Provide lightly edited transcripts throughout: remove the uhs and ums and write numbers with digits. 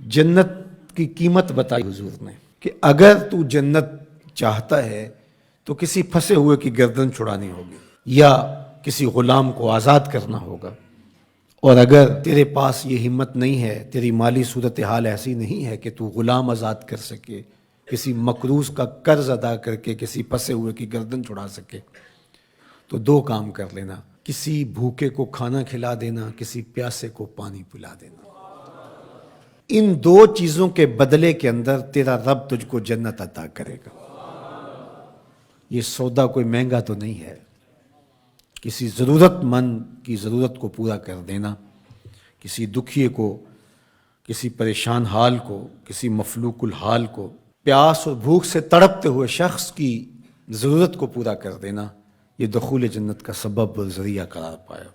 جنت کی قیمت بتائی حضور نے کہ اگر تو جنت چاہتا ہے تو کسی پھنسے ہوئے کی گردن چھڑانی ہوگی یا کسی غلام کو آزاد کرنا ہوگا، اور اگر تیرے پاس یہ ہمت نہیں ہے، تیری مالی صورتحال ایسی نہیں ہے کہ تو غلام آزاد کر سکے، کسی مقروض کا قرض ادا کر کے کسی پھنسے ہوئے کی گردن چھڑا سکے، تو دو کام کر لینا، کسی بھوکے کو کھانا کھلا دینا، کسی پیاسے کو پانی پلا دینا۔ ان دو چیزوں کے بدلے کے اندر تیرا رب تجھ کو جنت عطا کرے گا۔ یہ سودا کوئی مہنگا تو نہیں ہے، کسی ضرورت مند کی ضرورت کو پورا کر دینا، کسی دکھیے کو، کسی پریشان حال کو، کسی مفلوق الحال کو، پیاس اور بھوک سے تڑپتے ہوئے شخص کی ضرورت کو پورا کر دینا، یہ دخول جنت کا سبب اور ذریعہ قرار پایا۔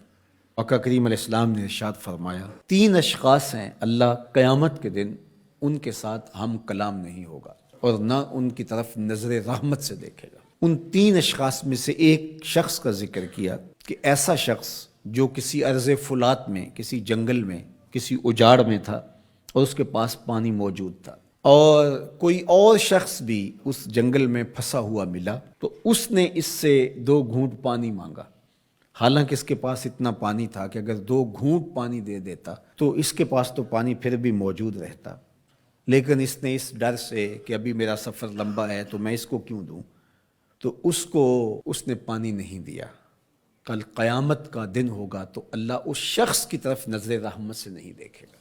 آقا کریم علیہ السلام نے ارشاد فرمایا، 3 اشخاص ہیں اللہ قیامت کے دن ان کے ساتھ ہم کلام نہیں ہوگا اور نہ ان کی طرف نظر رحمت سے دیکھے گا۔ ان 3 اشخاص میں سے ایک شخص کا ذکر کیا کہ ایسا شخص جو کسی ارض فلات میں، کسی جنگل میں، کسی اجاڑ میں تھا اور اس کے پاس پانی موجود تھا، اور کوئی اور شخص بھی اس جنگل میں پھنسا ہوا ملا تو اس نے اس سے 2 گھونٹ پانی مانگا، حالانکہ اس کے پاس اتنا پانی تھا کہ اگر 2 گھونٹ پانی دے دیتا تو اس کے پاس تو پانی پھر بھی موجود رہتا، لیکن اس نے اس ڈر سے کہ ابھی میرا سفر لمبا ہے تو میں اس کو کیوں دوں، تو اس نے پانی نہیں دیا۔ کل قیامت کا دن ہوگا تو اللہ اس شخص کی طرف نظر رحمت سے نہیں دیکھے گا،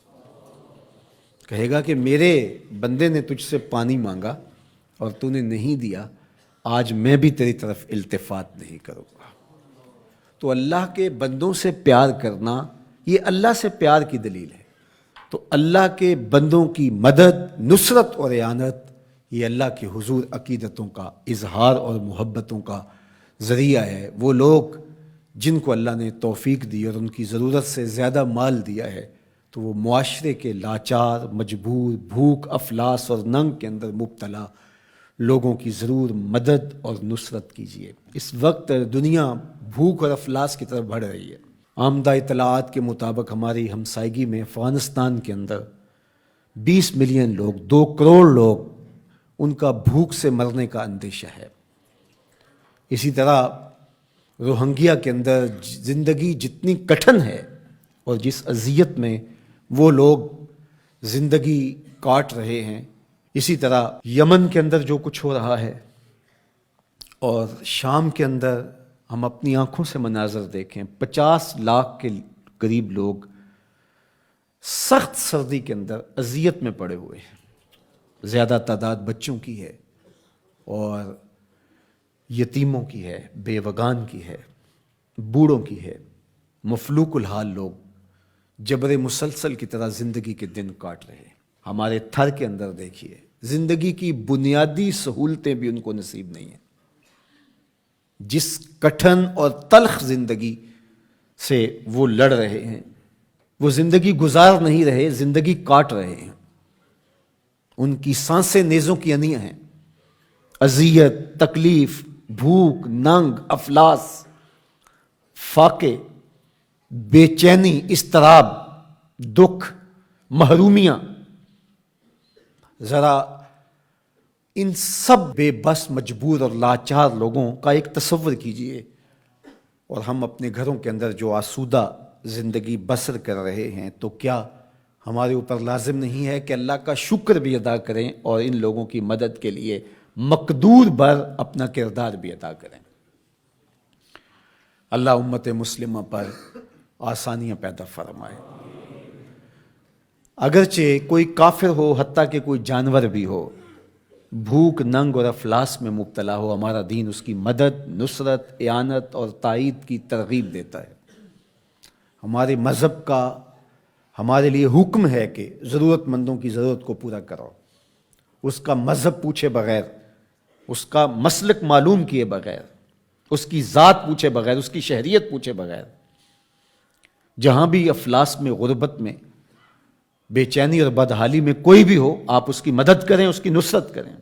کہے گا کہ میرے بندے نے تجھ سے پانی مانگا اور تو نے نہیں دیا، آج میں بھی تیری طرف التفات نہیں کروں گا۔ تو اللہ کے بندوں سے پیار کرنا یہ اللہ سے پیار کی دلیل ہے، تو اللہ کے بندوں کی مدد، نصرت اور اعانت یہ اللہ کے حضور عقیدتوں کا اظہار اور محبتوں کا ذریعہ ہے۔ وہ لوگ جن کو اللہ نے توفیق دی اور ان کی ضرورت سے زیادہ مال دیا ہے تو وہ معاشرے کے لاچار، مجبور، بھوک، افلاس اور ننگ کے اندر مبتلا لوگوں کی ضرور مدد اور نصرت کیجیے۔ اس وقت دنیا بھوک اور افلاس کی طرف بڑھ رہی ہے۔ آمدہ اطلاعات کے مطابق ہماری ہمسائیگی میں افغانستان کے اندر 20 ملین لوگ، 2 کروڑ لوگ، ان کا بھوک سے مرنے کا اندیشہ ہے۔ اسی طرح روہنگیا کے اندر زندگی جتنی کٹھن ہے اور جس اذیت میں وہ لوگ زندگی کاٹ رہے ہیں، اسی طرح یمن کے اندر جو کچھ ہو رہا ہے اور شام کے اندر ہم اپنی آنکھوں سے مناظر دیکھیں، 50 لاکھ کے قریب لوگ سخت سردی کے اندر اذیت میں پڑے ہوئے ہیں۔ زیادہ تعداد بچوں کی ہے اور یتیموں کی ہے، بیوگان کی ہے، بوڑھوں کی ہے، مفلوق الحال لوگ جبر مسلسل کی طرح زندگی کے دن کاٹ رہے ہیں۔ ہمارے تھر کے اندر دیکھیے، زندگی کی بنیادی سہولتیں بھی ان کو نصیب نہیں ہیں۔ جس کٹھن اور تلخ زندگی سے وہ لڑ رہے ہیں، وہ زندگی گزار نہیں رہے، زندگی کاٹ رہے ہیں۔ ان کی سانسیں نیزوں کی انیاں ہیں۔ اذیت، تکلیف، بھوک، ننگ، افلاس، فاقے، بے چینی، اضطراب، دکھ، محرومیاں، ذرا ان سب بے بس، مجبور اور لاچار لوگوں کا ایک تصور کیجئے، اور ہم اپنے گھروں کے اندر جو آسودہ زندگی بسر کر رہے ہیں، تو کیا ہمارے اوپر لازم نہیں ہے کہ اللہ کا شکر بھی ادا کریں اور ان لوگوں کی مدد کے لیے مقدور بر اپنا کردار بھی ادا کریں؟ اللہ امت مسلمہ پر آسانیاں پیدا فرمائے۔ اگرچہ کوئی کافر ہو، حتیٰ کہ کوئی جانور بھی ہو، بھوک، ننگ اور افلاس میں مبتلا ہو، ہمارا دین اس کی مدد، نصرت، اعانت اور تائید کی ترغیب دیتا ہے۔ ہمارے مذہب کا ہمارے لیے حکم ہے کہ ضرورت مندوں کی ضرورت کو پورا کرو، اس کا مذہب پوچھے بغیر، اس کا مسلک معلوم کیے بغیر، اس کی ذات پوچھے بغیر، اس کی شہریت پوچھے بغیر۔ جہاں بھی افلاس میں، غربت میں، بے چینی اور بدحالی میں کوئی بھی ہو، آپ اس کی مدد کریں، اس کی نصرت کریں۔